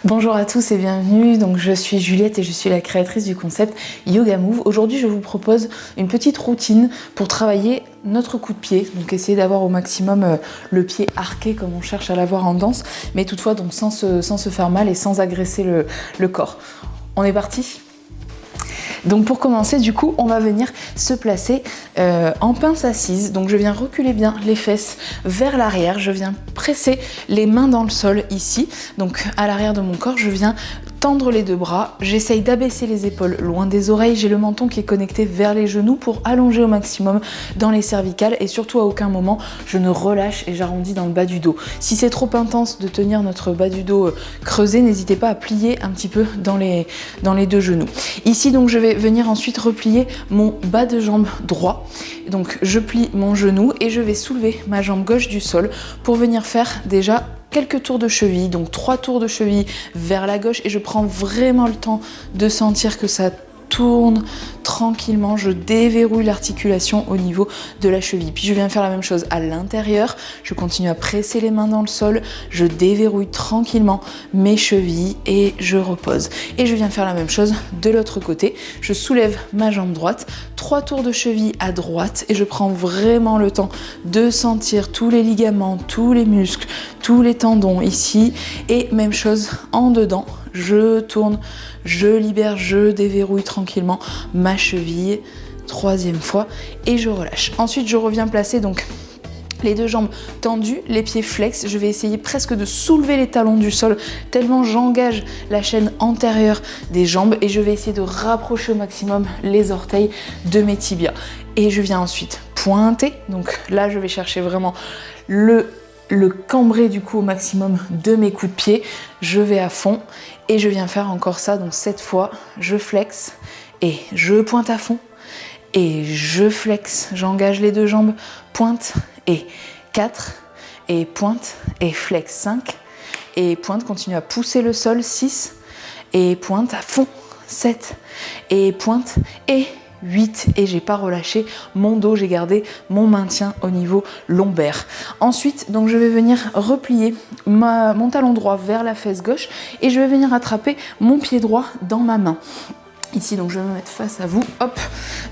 Bonjour à tous et bienvenue, donc je suis Juliette et je suis la créatrice du concept Yoga Move. Aujourd'hui je vous propose une petite routine pour travailler notre coup de pied, donc essayer d'avoir au maximum le pied arqué comme on cherche à l'avoir en danse, mais toutefois donc sans se faire mal et sans agresser le corps. On est parti ? Donc pour commencer, du coup, on va venir se placer en pince assise. Donc je viens reculer bien les fesses vers l'arrière. Je viens presser les mains dans le sol ici. Donc à l'arrière de mon corps, je viens tendre les deux bras. J'essaye d'abaisser les épaules loin des oreilles. J'ai le menton qui est connecté vers les genoux pour allonger au maximum dans les cervicales. Et surtout, à aucun moment, je ne relâche et j'arrondis dans le bas du dos. Si c'est trop intense de tenir notre bas du dos creusé, n'hésitez pas à plier un petit peu dans les deux genoux. Ici, donc, je vais venir ensuite replier mon bas de jambe droit. Donc je plie mon genou et je vais soulever ma jambe gauche du sol pour venir faire déjà quelques tours de cheville, donc 3 tours de cheville vers la gauche et je prends vraiment le temps de sentir que ça tourne tranquillement, je déverrouille l'articulation au niveau de la cheville. Puis je viens faire la même chose à l'intérieur, je continue à presser les mains dans le sol, je déverrouille tranquillement mes chevilles et je repose. Et je viens faire la même chose de l'autre côté, je soulève ma jambe droite, 3 tours de cheville à droite et je prends vraiment le temps de sentir tous les ligaments, tous les muscles, tous les tendons ici et même chose en dedans. Je tourne, je libère, je déverrouille tranquillement ma cheville, 3e fois, et je relâche. Ensuite, je reviens placer donc les deux jambes tendues, les pieds flex. Je vais essayer presque de soulever les talons du sol tellement j'engage la chaîne antérieure des jambes et je vais essayer de rapprocher au maximum les orteils de mes tibias. Et je viens ensuite pointer. Donc là, je vais chercher vraiment le cambrer du coup au maximum de mes coups de pied. Je vais à fond et je viens faire encore ça. Donc 7 fois, je flex et je pointe à fond et je flex. J'engage les deux jambes, pointe et 4 et pointe et flex 5 et pointe, continue à pousser le sol 6 et pointe à fond 7 et pointe et 8 et j'ai pas relâché mon dos, j'ai gardé mon maintien au niveau lombaire. Ensuite, donc je vais venir replier mon talon droit vers la fesse gauche et je vais venir attraper mon pied droit dans ma main. Ici, donc je vais me mettre face à vous, hop,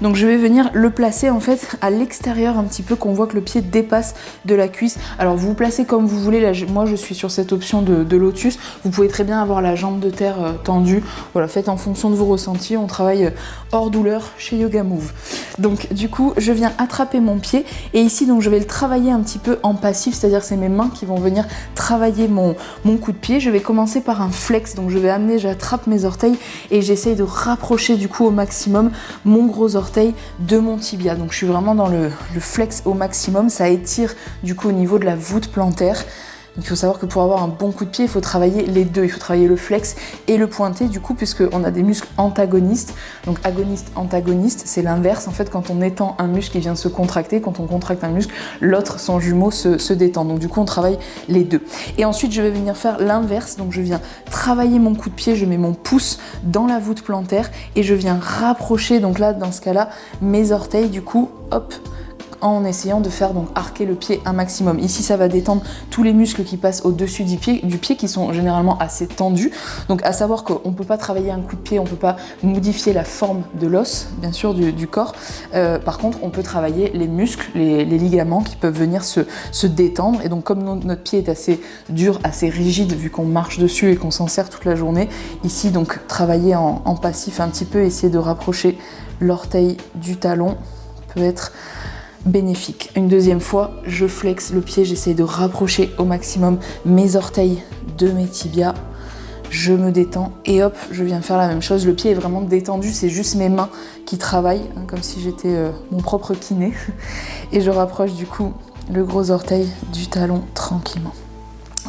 donc je vais venir le placer en fait à l'extérieur un petit peu, qu'on voit que le pied dépasse de la cuisse. Alors vous vous placez comme vous voulez, là, moi je suis sur cette option de lotus, vous pouvez très bien avoir la jambe de terre tendue, voilà, faites en fonction de vos ressentis, on travaille hors douleur chez Yoga Move. Donc du coup, je viens attraper mon pied et ici donc je vais le travailler un petit peu en passif, c'est-à-dire c'est mes mains qui vont venir travailler mon coup de pied. Je vais commencer par un flex, donc je vais amener, j'attrape mes orteils et j'essaye de rapprocher du coup au maximum mon gros orteil de mon tibia. Donc je suis vraiment dans le flex au maximum, ça étire du coup au niveau de la voûte plantaire. Il faut savoir que pour avoir un bon coup de pied, il faut travailler les deux. Il faut travailler le flex et le pointé, du coup, puisqu'on a des muscles antagonistes. Donc agoniste, antagoniste, c'est l'inverse. En fait, quand on étend un muscle, il vient se contracter. Quand on contracte un muscle, l'autre, son jumeau, se détend. Donc du coup, on travaille les deux. Et ensuite, je vais venir faire l'inverse. Donc je viens travailler mon coup de pied, je mets mon pouce dans la voûte plantaire et je viens rapprocher, donc là, dans ce cas-là, mes orteils, du coup, hop, en essayant de faire donc arquer le pied un maximum. Ici, ça va détendre tous les muscles qui passent au-dessus du pied qui sont généralement assez tendus. Donc à savoir qu'on ne peut pas travailler un coup de pied, on ne peut pas modifier la forme de l'os, bien sûr, du corps. Par contre, on peut travailler les muscles, les ligaments qui peuvent venir se détendre. Et donc comme notre pied est assez dur, assez rigide, vu qu'on marche dessus et qu'on s'en sert toute la journée, ici, donc travailler en passif un petit peu, essayer de rapprocher l'orteil du talon peut être bénéfique. Une deuxième fois, je flex le pied, j'essaie de rapprocher au maximum mes orteils de mes tibias. Je me détends et hop, je viens faire la même chose. Le pied est vraiment détendu, c'est juste mes mains qui travaillent, hein, comme si j'étais mon propre kiné. Et je rapproche du coup le gros orteil du talon tranquillement.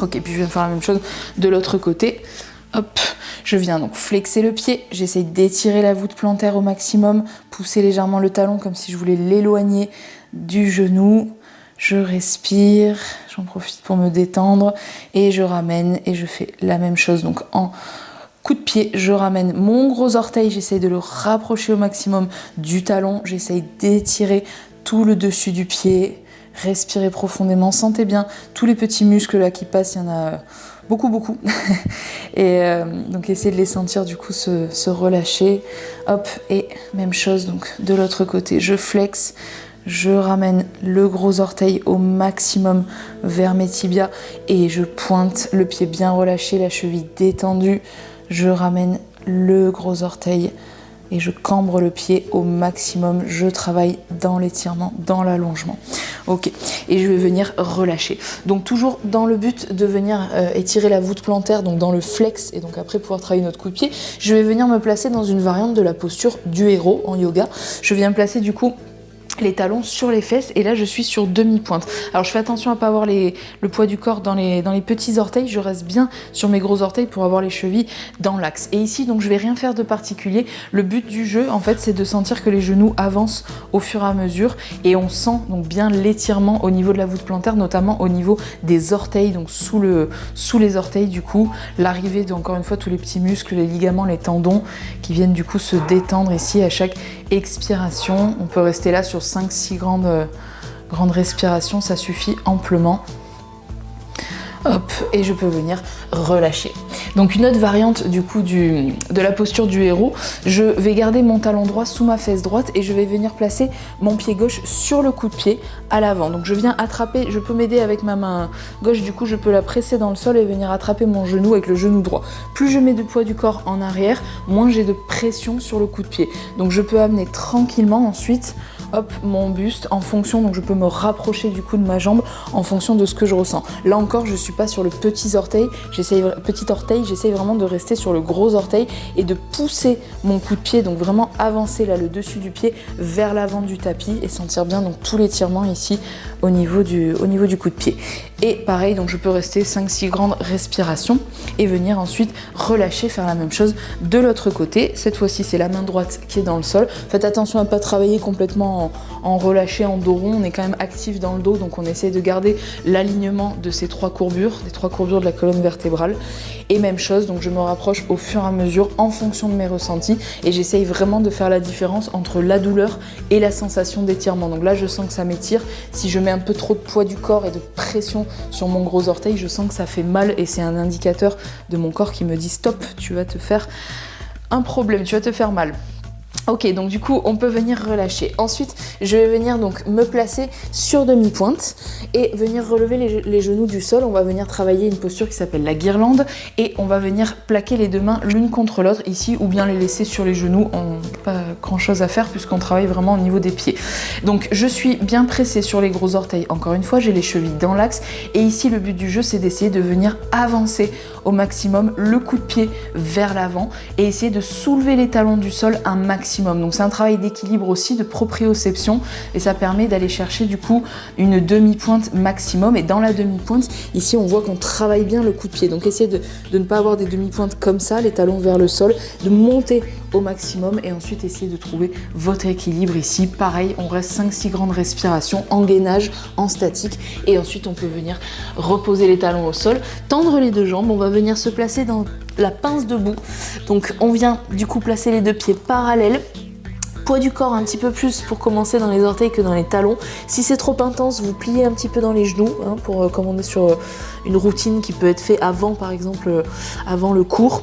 Ok, puis je viens faire la même chose de l'autre côté. Hop, je viens donc flexer le pied, j'essaie d'étirer la voûte plantaire au maximum, pousser légèrement le talon comme si je voulais l'éloigner du genou. Je respire, j'en profite pour me détendre et je ramène et je fais la même chose. Donc en coup de pied, je ramène mon gros orteil, j'essaie de le rapprocher au maximum du talon, j'essaie d'étirer tout le dessus du pied. respirez profondément, sentez bien tous les petits muscles là qui passent, il y en a beaucoup. Et donc essayez de les sentir du coup se relâcher. Hop, et même chose donc de l'autre côté, je flex, je ramène le gros orteil au maximum vers mes tibias et je pointe le pied bien relâché, la cheville détendue, je ramène le gros orteil et je cambre le pied au maximum, je travaille dans l'étirement, dans l'allongement. Ok, et je vais venir relâcher. Donc toujours dans le but de venir étirer la voûte plantaire, donc dans le flex, et donc après pouvoir travailler notre coup de pied, je vais venir me placer dans une variante de la posture du héros en yoga. Je viens placer du coup les talons sur les fesses et là je suis sur demi-pointe. Alors je fais attention à pas avoir le poids du corps dans les petits orteils, je reste bien sur mes gros orteils pour avoir les chevilles dans l'axe. Et ici donc je vais rien faire de particulier. Le but du jeu en fait c'est de sentir que les genoux avancent au fur et à mesure et on sent donc bien l'étirement au niveau de la voûte plantaire, notamment au niveau des orteils, donc sous les orteils du coup, l'arrivée de encore une fois tous les petits muscles, les ligaments, les tendons qui viennent du coup se détendre ici à chaque expiration. On peut rester là sur 5-6 grandes respirations, ça suffit amplement. Hop, et je peux venir relâcher. Donc une autre variante du coup de la posture du héros, je vais garder mon talon droit sous ma fesse droite et je vais venir placer mon pied gauche sur le coup de pied à l'avant. Donc je viens attraper, je peux m'aider avec ma main gauche, du coup je peux la presser dans le sol et venir attraper mon genou avec le genou droit. Plus je mets de poids du corps en arrière, moins j'ai de pression sur le coup de pied. Donc je peux amener tranquillement ensuite hop, mon buste en fonction, donc je peux me rapprocher du coup de ma jambe en fonction de ce que je ressens. Là encore, je suis pas sur le petit orteil, j'essaye vraiment de rester sur le gros orteil et de pousser mon coup de pied, donc vraiment avancer là le dessus du pied vers l'avant du tapis et sentir bien donc tout l'étirement ici au niveau du coup de pied. Et pareil, donc je peux rester 5-6 grandes respirations et venir ensuite relâcher, faire la même chose de l'autre côté. Cette fois-ci, c'est la main droite qui est dans le sol. Faites attention à ne pas travailler complètement en relâché, en dos rond. On est quand même actif dans le dos, donc on essaie de garder l'alignement de ces trois courbures, des trois courbures de la colonne vertébrale. Et même chose, donc je me rapproche au fur et à mesure en fonction de mes ressentis et j'essaye vraiment de faire la différence entre la douleur et la sensation d'étirement. Donc là, je sens que ça m'étire. Si je mets un peu trop de poids du corps et de pression sur mon gros orteil, je sens que ça fait mal et c'est un indicateur de mon corps qui me dit stop, tu vas te faire un problème, tu vas te faire mal. Ok, donc du coup, on peut venir relâcher. Ensuite, je vais venir donc me placer sur demi-pointe et venir relever les genoux du sol. On va venir travailler une posture qui s'appelle la guirlande et on va venir plaquer les deux mains l'une contre l'autre ici ou bien les laisser sur les genoux. On n'a pas grand-chose à faire puisqu'on travaille vraiment au niveau des pieds. Donc, je suis bien pressée sur les gros orteils. Encore une fois, j'ai les chevilles dans l'axe et ici, le but du jeu, c'est d'essayer de venir avancer au maximum le coup de pied vers l'avant et essayer de soulever les talons du sol un maximum. Donc c'est un travail d'équilibre aussi, de proprioception et ça permet d'aller chercher du coup une demi-pointe maximum et dans la demi-pointe, ici on voit qu'on travaille bien le coup de pied. Donc essayez de ne pas avoir des demi-pointes comme ça, les talons vers le sol, de monter au maximum et ensuite essayez de trouver votre équilibre ici. Pareil, on reste 5-6 grandes respirations en gainage, en statique et ensuite on peut venir reposer les talons au sol, tendre les deux jambes, on va venir se placer dans la pince debout. Donc on vient du coup placer les deux pieds parallèles. Poids du corps un petit peu plus pour commencer dans les orteils que dans les talons. Si c'est trop intense, vous pliez un petit peu dans les genoux comme on est sur une routine qui peut être faite avant, par exemple, avant le cours.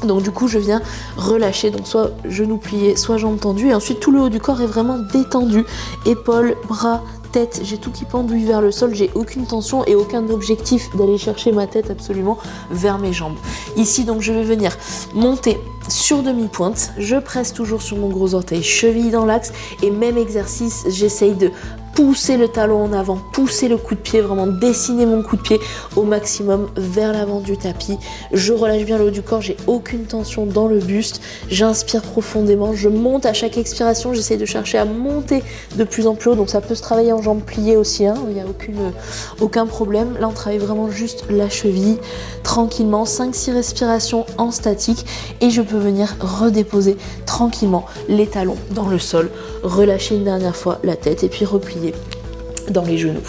Donc du coup je viens relâcher, donc soit genoux pliés, soit jambes tendues et ensuite tout le haut du corps est vraiment détendu, épaules, bras, tête, j'ai tout qui pendouille vers le sol, j'ai aucune tension et aucun objectif d'aller chercher ma tête absolument vers mes jambes. Ici donc je vais venir monter sur demi-pointe, je presse toujours sur mon gros orteil, cheville dans l'axe et même exercice, j'essaye de pousser le talon en avant, pousser le coup de pied, vraiment dessiner mon coup de pied au maximum vers l'avant du tapis. Je relâche bien le haut du corps, j'ai aucune tension dans le buste. J'inspire profondément, je monte à chaque expiration, j'essaie de chercher à monter de plus en plus haut. Donc ça peut se travailler en jambes pliées aussi, il n'y a aucun problème. Là on travaille vraiment juste la cheville, tranquillement, 5-6 respirations en statique et je peux venir redéposer tranquillement les talons dans le sol, relâcher une dernière fois la tête et puis replier dans les genoux.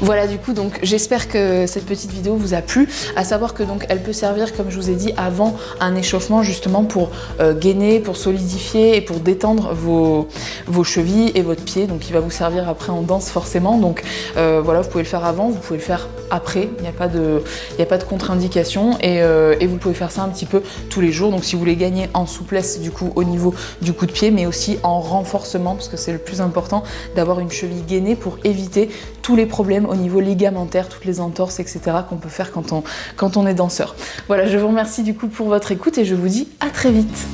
Voilà, du coup, donc j'espère que cette petite vidéo vous a plu, à savoir que donc elle peut servir, comme je vous ai dit, avant un échauffement, justement pour gainer, pour solidifier et pour détendre vos chevilles et votre pied. Donc il va vous servir après en danse forcément. Donc voilà, vous pouvez le faire avant, vous pouvez le faire après, il n'y a pas de contre-indication et vous pouvez faire ça un petit peu tous les jours. Donc si vous voulez gagner en souplesse du coup au niveau du coup de pied, mais aussi en renforcement, parce que c'est le plus important d'avoir une cheville gainée pour éviter tous les problèmes au niveau ligamentaire, toutes les entorses, etc. qu'on peut faire quand on est danseur. Voilà, je vous remercie du coup pour votre écoute et je vous dis à très vite.